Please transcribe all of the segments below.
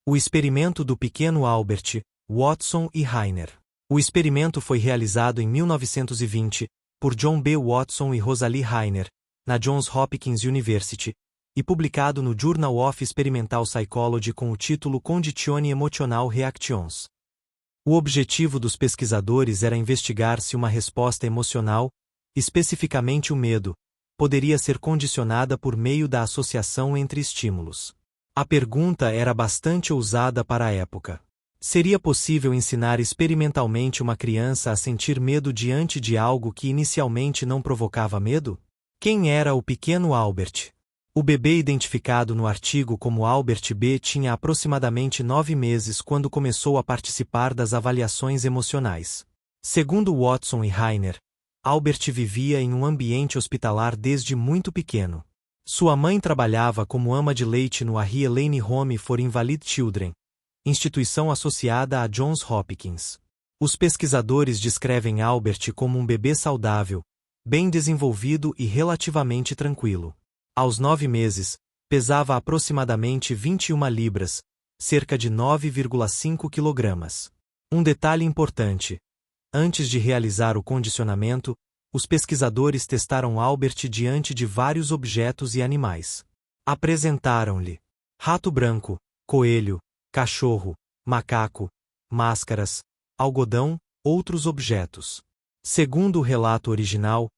O experimento do pequeno Albert, Watson e Rainer. O experimento foi realizado em 1920, por John B. Watson e Rosalie Rainer, na Johns Hopkins University, e publicado no Journal of Experimental Psychology com o título Condizioni Emotional Reactions. O objetivo dos pesquisadores era investigar se uma resposta emocional, especificamente o medo, poderia ser condicionada por meio da associação entre estímulos. A pergunta era bastante ousada para a época. Seria possível ensinar experimentalmente uma criança a sentir medo diante de algo que inicialmente não provocava medo? Quem era o pequeno Albert? O bebê identificado no artigo como Albert B. tinha aproximadamente 9 meses quando começou a participar das avaliações emocionais. Segundo Watson e Rainer, Albert vivia em um ambiente hospitalar desde muito pequeno. Sua mãe trabalhava como ama de leite no Harry Lane Home for Invalid Children, instituição associada a Johns Hopkins. Os pesquisadores descrevem Albert como um bebê saudável, bem desenvolvido e relativamente tranquilo. Aos 9 meses, pesava aproximadamente 21 libras, cerca de 9,5 kg. Um detalhe importante: antes de realizar o condicionamento, os pesquisadores testaram Albert diante de vários objetos e animais. Apresentaram-lhe rato branco, coelho, cachorro, macaco, máscaras, algodão, outros objetos. Segundo o relato original,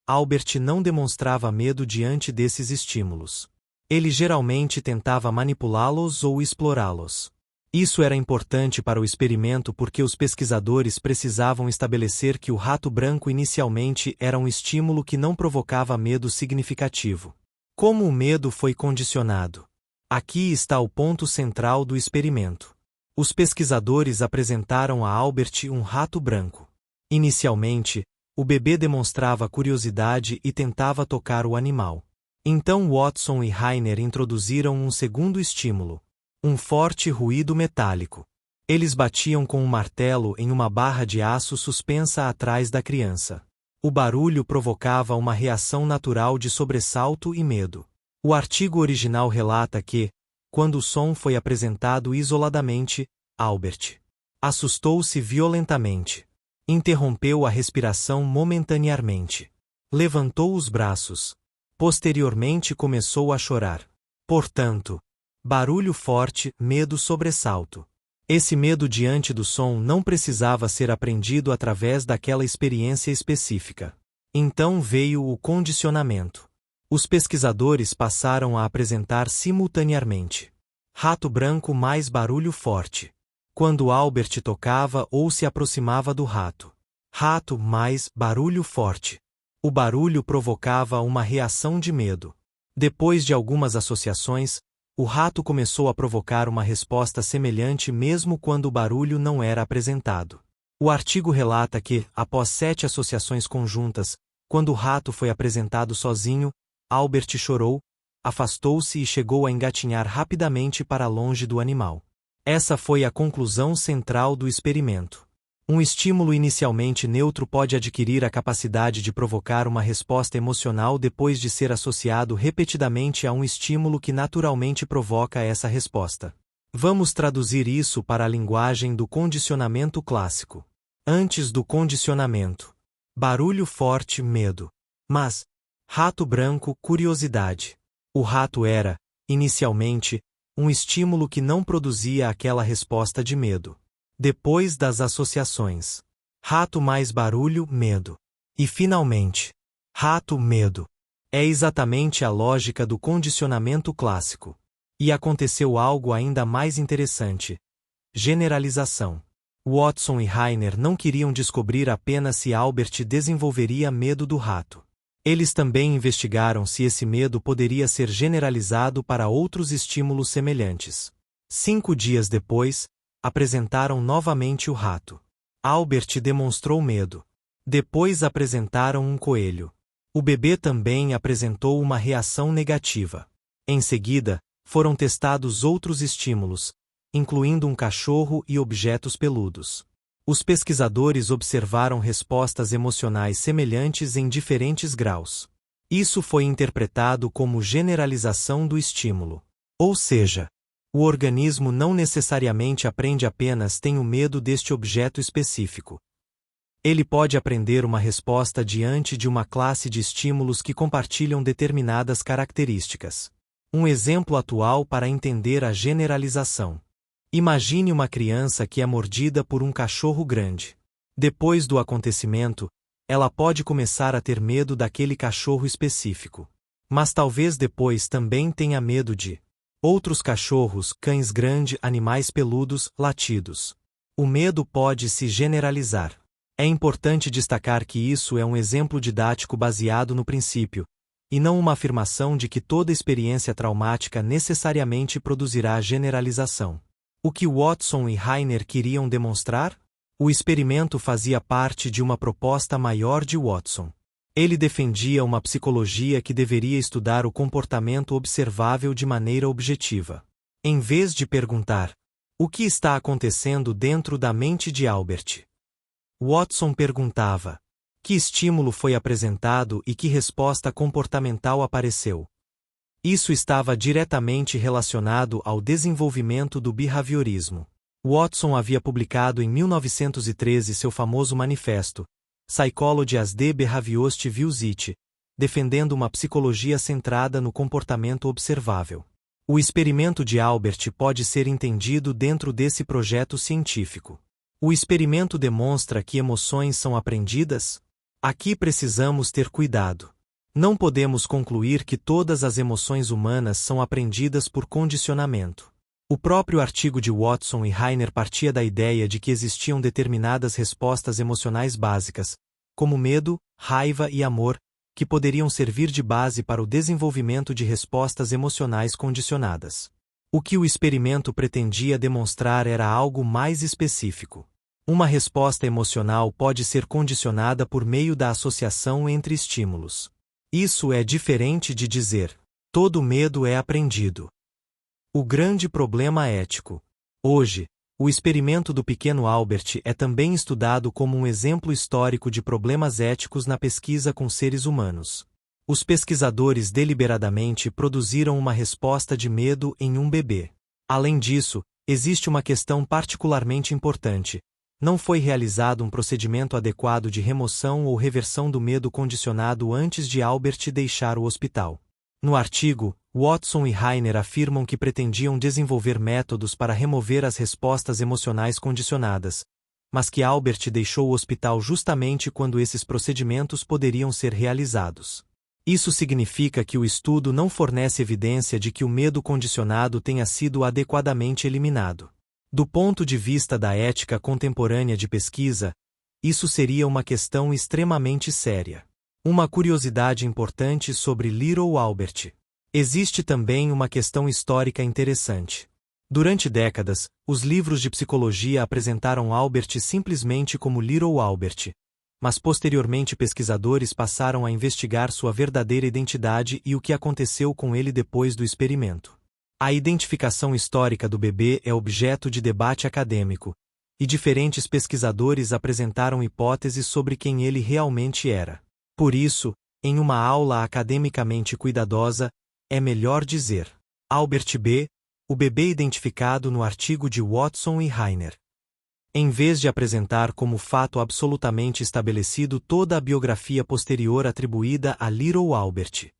Albert não demonstrava medo diante desses estímulos. Ele geralmente tentava manipulá-los ou explorá-los. Isso era importante para o experimento porque os pesquisadores precisavam estabelecer que o rato branco inicialmente era um estímulo que não provocava medo significativo. Como o medo foi condicionado? Aqui está o ponto central do experimento. Os pesquisadores apresentaram a Albert um rato branco. Inicialmente, o bebê demonstrava curiosidade e tentava tocar o animal. Então Watson e Rainer introduziram um segundo estímulo: um forte ruído metálico. Eles batiam com um martelo em uma barra de aço suspensa atrás da criança. O barulho provocava uma reação natural de sobressalto e medo. O artigo original relata que, quando o som foi apresentado isoladamente, Albert assustou-se violentamente. Interrompeu a respiração momentaneamente. Levantou os braços. Posteriormente começou a chorar. Portanto, barulho forte, medo, sobressalto. Esse medo diante do som não precisava ser aprendido através daquela experiência específica. Então veio o condicionamento. Os pesquisadores passaram a apresentar simultaneamente rato branco mais barulho forte. Quando Albert tocava ou se aproximava do rato. Rato mais barulho forte. O barulho provocava uma reação de medo. Depois de algumas associações, o rato começou a provocar uma resposta semelhante mesmo quando o barulho não era apresentado. O artigo relata que, após 7 associações conjuntas, quando o rato foi apresentado sozinho, Albert chorou, afastou-se e chegou a engatinhar rapidamente para longe do animal. Essa foi a conclusão central do experimento. Um estímulo inicialmente neutro pode adquirir a capacidade de provocar uma resposta emocional depois de ser associado repetidamente a um estímulo que naturalmente provoca essa resposta. Vamos traduzir isso para a linguagem do condicionamento clássico. Antes do condicionamento: barulho forte, medo. Mas, rato branco, curiosidade. O rato era, inicialmente, um estímulo que não produzia aquela resposta de medo. Depois das associações: rato mais barulho, medo. E finalmente, rato, medo. É exatamente a lógica do condicionamento clássico. E aconteceu algo ainda mais interessante: generalização. Watson e Rainer não queriam descobrir apenas se Albert desenvolveria medo do rato. Eles também investigaram se esse medo poderia ser generalizado para outros estímulos semelhantes. 5 dias depois, apresentaram novamente o rato. Albert demonstrou medo. Depois apresentaram um coelho. O bebê também apresentou uma reação negativa. Em seguida, foram testados outros estímulos, incluindo um cachorro e objetos peludos. Os pesquisadores observaram respostas emocionais semelhantes em diferentes graus. Isso foi interpretado como generalização do estímulo. Ou seja, O organismo não necessariamente aprende, apenas tem o medo deste objeto específico. Ele pode aprender uma resposta diante de uma classe de estímulos que compartilham determinadas características. Um exemplo atual para entender a generalização. Imagine uma criança que é mordida por um cachorro grande. Depois do acontecimento, ela pode começar a ter medo daquele cachorro específico. Mas talvez depois também tenha medo de outros cachorros, cães grandes, animais peludos, latidos. O medo pode se generalizar. É importante destacar que isso é um exemplo didático baseado no princípio, e não uma afirmação de que toda experiência traumática necessariamente produzirá generalização. O que Watson e Rainer queriam demonstrar? O experimento fazia parte de uma proposta maior de Watson. Ele defendia uma psicologia que deveria estudar o comportamento observável de maneira objetiva. Em vez de perguntar: o que está acontecendo dentro da mente de Albert? Watson perguntava: que estímulo foi apresentado e que resposta comportamental apareceu? Isso estava diretamente relacionado ao desenvolvimento do behaviorismo. Watson havia publicado em 1913 seu famoso manifesto, Psychology as the Behaviorist Views It, defendendo uma psicologia centrada no comportamento observável. O experimento de Albert pode ser entendido dentro desse projeto científico. O experimento demonstra que emoções são aprendidas? Aqui precisamos ter cuidado. Não podemos concluir que todas as emoções humanas são aprendidas por condicionamento. O próprio artigo de Watson e Rainer partia da ideia de que existiam determinadas respostas emocionais básicas, como medo, raiva e amor, que poderiam servir de base para o desenvolvimento de respostas emocionais condicionadas. O que o experimento pretendia demonstrar era algo mais específico. Uma resposta emocional pode ser condicionada por meio da associação entre estímulos. Isso é diferente de dizer: todo medo é aprendido. O grande problema ético. Hoje, o experimento do pequeno Albert é também estudado como um exemplo histórico de problemas éticos na pesquisa com seres humanos. Os pesquisadores deliberadamente produziram uma resposta de medo em um bebê. Além disso, existe uma questão particularmente importante. Não foi realizado um procedimento adequado de remoção ou reversão do medo condicionado antes de Albert deixar o hospital. No artigo, Watson e Rainer afirmam que pretendiam desenvolver métodos para remover as respostas emocionais condicionadas, mas que Albert deixou o hospital justamente quando esses procedimentos poderiam ser realizados. Isso significa que o estudo não fornece evidência de que o medo condicionado tenha sido adequadamente eliminado. Do ponto de vista da ética contemporânea de pesquisa, isso seria uma questão extremamente séria. Uma curiosidade importante sobre Little Albert. Existe também uma questão histórica interessante. Durante décadas, os livros de psicologia apresentaram Albert simplesmente como Little Albert, mas posteriormente pesquisadores passaram a investigar sua verdadeira identidade e o que aconteceu com ele depois do experimento. A identificação histórica do bebê é objeto de debate acadêmico, e diferentes pesquisadores apresentaram hipóteses sobre quem ele realmente era. Por isso, em uma aula academicamente cuidadosa, é melhor dizer Albert B., o bebê identificado no artigo de Watson e Rainer. Em vez de apresentar como fato absolutamente estabelecido toda a biografia posterior atribuída a Little Albert.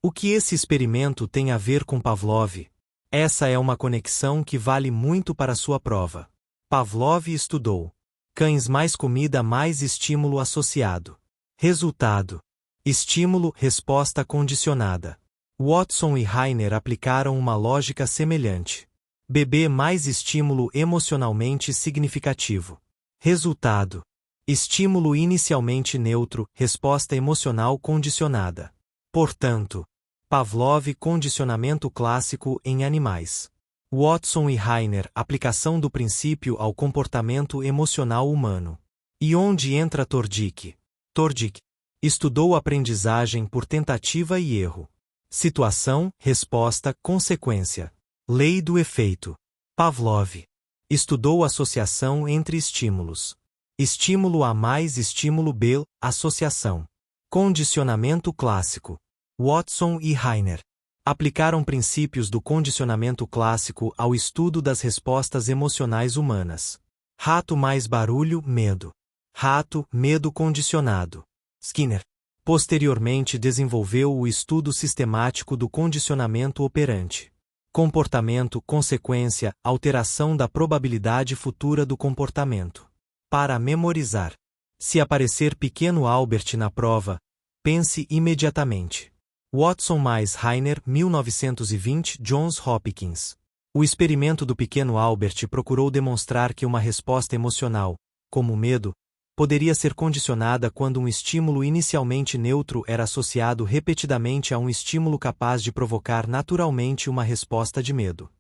O que esse experimento tem a ver com Pavlov? Essa é uma conexão que vale muito para sua prova. Pavlov estudou cães mais comida mais estímulo associado. Resultado: estímulo-resposta condicionada. Watson e Rainer aplicaram uma lógica semelhante. Bebê mais estímulo emocionalmente significativo. Resultado: estímulo inicialmente neutro, resposta emocional condicionada. Portanto, Pavlov condicionamento clássico em animais. Watson e Rainer aplicação do princípio ao comportamento emocional humano. E onde entra Tordick? Tordick estudou aprendizagem por tentativa e erro. Situação, resposta, consequência. Lei do efeito. Pavlov estudou associação entre estímulos. Estímulo A mais estímulo B, associação. Condicionamento clássico. Watson e Rainer Aplicaram princípios do condicionamento clássico ao estudo das respostas emocionais humanas. Rato mais barulho, medo. Rato, medo condicionado. Skinner. Posteriormente desenvolveu o estudo sistemático do condicionamento operante. Comportamento, consequência, alteração da probabilidade futura do comportamento. Para memorizar. Se aparecer pequeno Albert na prova, pense imediatamente. Watson mais Rainer, 1920, Johns Hopkins. O experimento do pequeno Albert procurou demonstrar que uma resposta emocional, como o medo, poderia ser condicionada quando um estímulo inicialmente neutro era associado repetidamente a um estímulo capaz de provocar naturalmente uma resposta de medo.